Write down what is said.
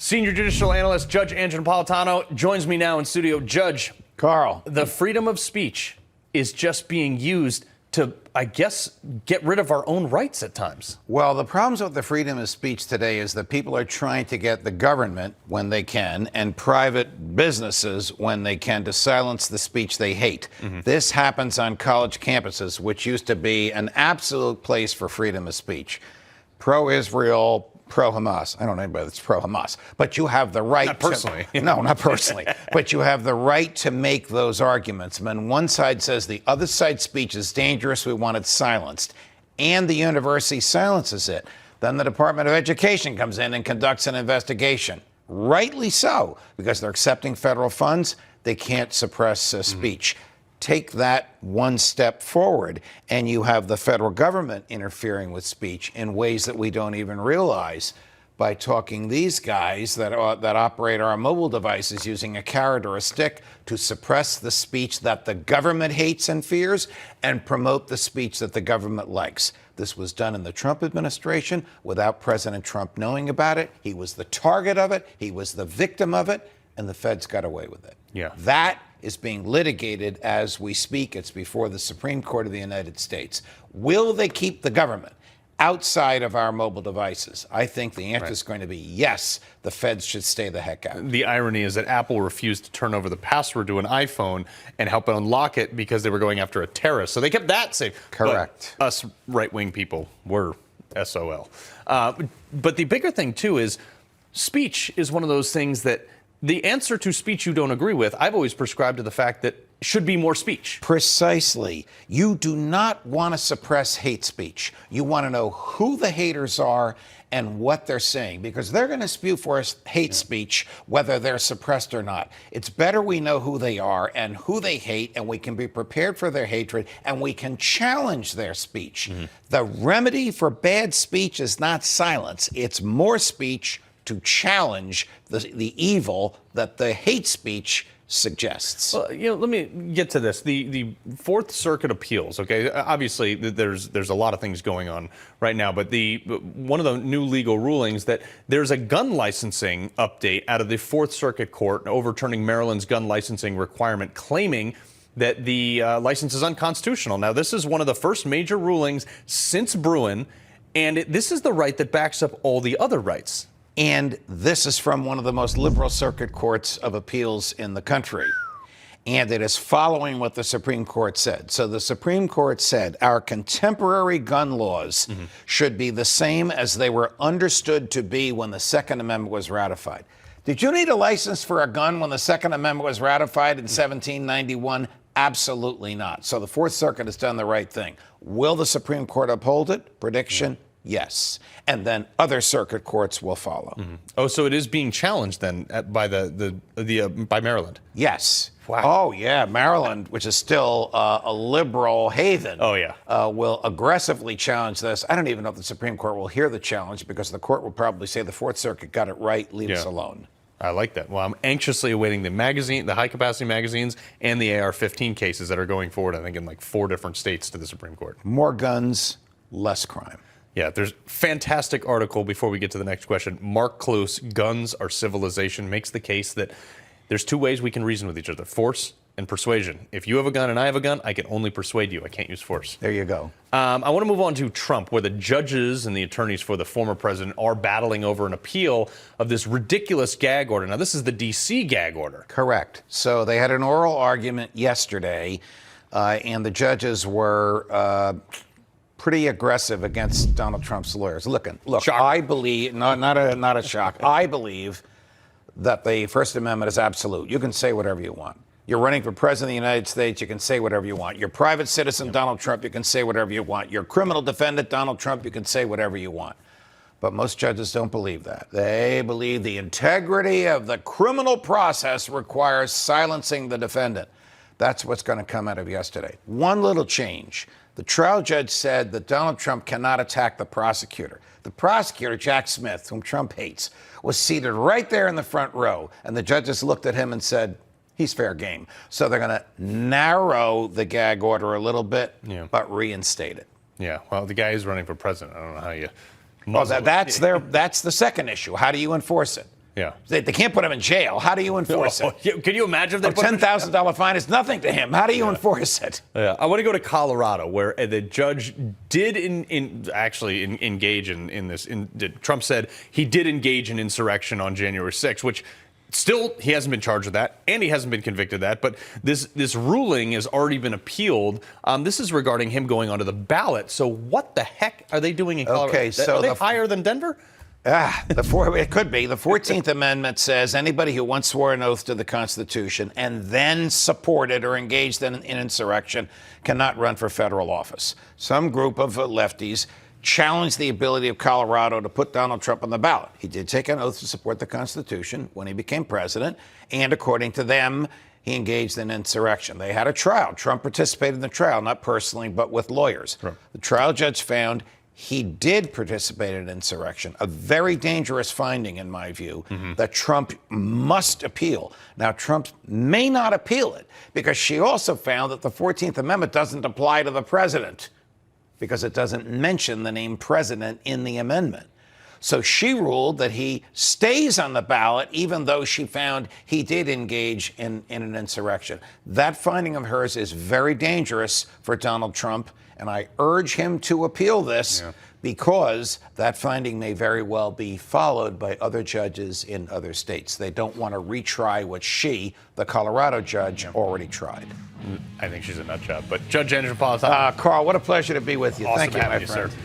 Senior judicial analyst Judge Andrew Napolitano joins me now in studio. Judge Carl, the freedom of speech is just being used to, I guess, get rid of our own rights at times. well, the problems with the freedom of speech today is that people are trying to get the government, when they can, and private businesses, when they can, to silence the speech they hate. This happens on college campuses, which used to be an absolute place for freedom of speech. Pro-Israel, pro-Hamas. I don't know anybody that's pro-Hamas. But you have the right Not personally. No, not personally. But you have the right to make those arguments. When one side says the other side's speech is dangerous, we want it silenced, and the university silences it, then the Department of Education comes in and conducts an investigation. Rightly so, because they're accepting federal funds. They can't suppress speech. Take that one step forward, and you have the federal government interfering with speech in ways that we don't even realize by talking these guys that operate our mobile devices using a carrot or a stick to suppress the speech that the government hates and fears and promote the speech that the government likes. This was done in the Trump administration without President Trump knowing about it. He was the target of it. He was the victim of it, and the feds got away with it. Yeah. That is being litigated as we speak. It's before the Supreme Court of the United States. Will they keep the government outside of our mobile devices? I think the answer is going to be yes, the feds should stay the heck out. The irony is that Apple refused to turn over the password to an iPhone and help unlock it because they were going after a terrorist. So they kept that safe. Correct. But us right-wing people were SOL. But the bigger thing, too, is speech is one of those things that the answer to speech you don't agree with, I've always prescribed to the fact that should be more speech. Precisely. You do not want to suppress hate speech. You want to know who the haters are and what they're saying, because they're going to spew for us hate speech, whether they're suppressed or not. It's better we know who they are and who they hate, and we can be prepared for their hatred, and we can challenge their speech. The remedy for bad speech is not silence. It's more speech to challenge the evil that the hate speech suggests. Well, let me get to this. The Fourth Circuit appeals, okay? Obviously, there's a lot of things going on right now, but one of the new legal rulings that there's a gun licensing update out of the Fourth Circuit Court overturning Maryland's gun licensing requirement, claiming that the license is unconstitutional. Now, this is one of the first major rulings since Bruin, and this is the right that backs up all the other rights. And this is from one of the most liberal circuit courts of appeals in the country. And it is following what the Supreme Court said. So the Supreme Court said our contemporary gun laws should be the same as they were understood to be when the Second Amendment was ratified. Did you need a license for a gun when the Second Amendment was ratified in 1791? Absolutely not. So the Fourth Circuit has done the right thing. Will the Supreme Court uphold it? Prediction? Yes. And then other circuit courts will follow. Oh, so it is being challenged then by by Maryland? Yes. Wow. Oh, yeah. Maryland, which is still a liberal haven, will aggressively challenge this. I don't even know if the Supreme Court will hear the challenge, because the court will probably say the Fourth Circuit got it right, leave us alone. I like that. Well, I'm anxiously awaiting the high-capacity magazines and the AR-15 cases that are going forward, I think, in like 4 different states to the Supreme Court. More guns, less crime. Yeah, there's a fantastic article before we get to the next question. Mark Close, Guns Are Civilization, makes the case that there's 2 ways we can reason with each other: force and persuasion. If you have a gun and I have a gun, I can only persuade you. I can't use force. There you go. I want to move on to Trump, where the judges and the attorneys for the former president are battling over an appeal of this ridiculous gag order. Now, this is the D.C. gag order. Correct. So they had an oral argument yesterday, and the judges were pretty aggressive against Donald Trump's lawyers. Look, Shock. I believe, not a shock, I believe that the First Amendment is absolute. You can say whatever you want. You're running for president of the United States, you can say whatever you want. You're private citizen Donald Trump, you can say whatever you want. You're criminal defendant Donald Trump, you can say whatever you want. But most judges don't believe that. They believe the integrity of the criminal process requires silencing the defendant. That's what's going to come out of yesterday. One little change. The trial judge said that Donald Trump cannot attack the prosecutor. The prosecutor, Jack Smith, whom Trump hates, was seated right there in the front row. And the judges looked at him and said, he's fair game. So they're going to narrow the gag order a little bit, but reinstate it. Yeah, well, the guy is running for president. I don't know how you... Well, that's the second issue. How do you enforce it? Yeah. They can't put him in jail. How do you enforce it? Can you imagine if they A put him in $10,000 fine is nothing to him. How do you enforce it? Yeah, I want to go to Colorado, where the judge did engage in this. Trump said he did engage in insurrection on January 6th, which still he hasn't been charged with that, and he hasn't been convicted of that. But this ruling has already been appealed. This is regarding him going onto the ballot. So what the heck are they doing in Colorado? Okay, so are they higher than Denver? It could be. The 14th Amendment says anybody who once swore an oath to the Constitution and then supported or engaged in insurrection cannot run for federal office. Some group of lefties challenged the ability of Colorado to put Donald Trump on the ballot. He did take an oath to support the Constitution when he became president, and according to them, he engaged in insurrection. They had a trial. Trump participated in the trial, not personally, but with lawyers. Right. The trial judge found he did participate in insurrection, a very dangerous finding, in my view, that Trump must appeal. Now, Trump may not appeal it because she also found that the 14th Amendment doesn't apply to the president because it doesn't mention the name president in the amendment. So she ruled that he stays on the ballot, even though she found he did engage in an insurrection. That finding of hers is very dangerous for Donald Trump, and I urge him to appeal this because that finding may very well be followed by other judges in other states. They don't want to retry what she, the Colorado judge, already tried. I think she's a nut job. But Judge Andrew Napolitano. Carl, what a pleasure to be with you. Awesome Thank you, my having you, friend. sir.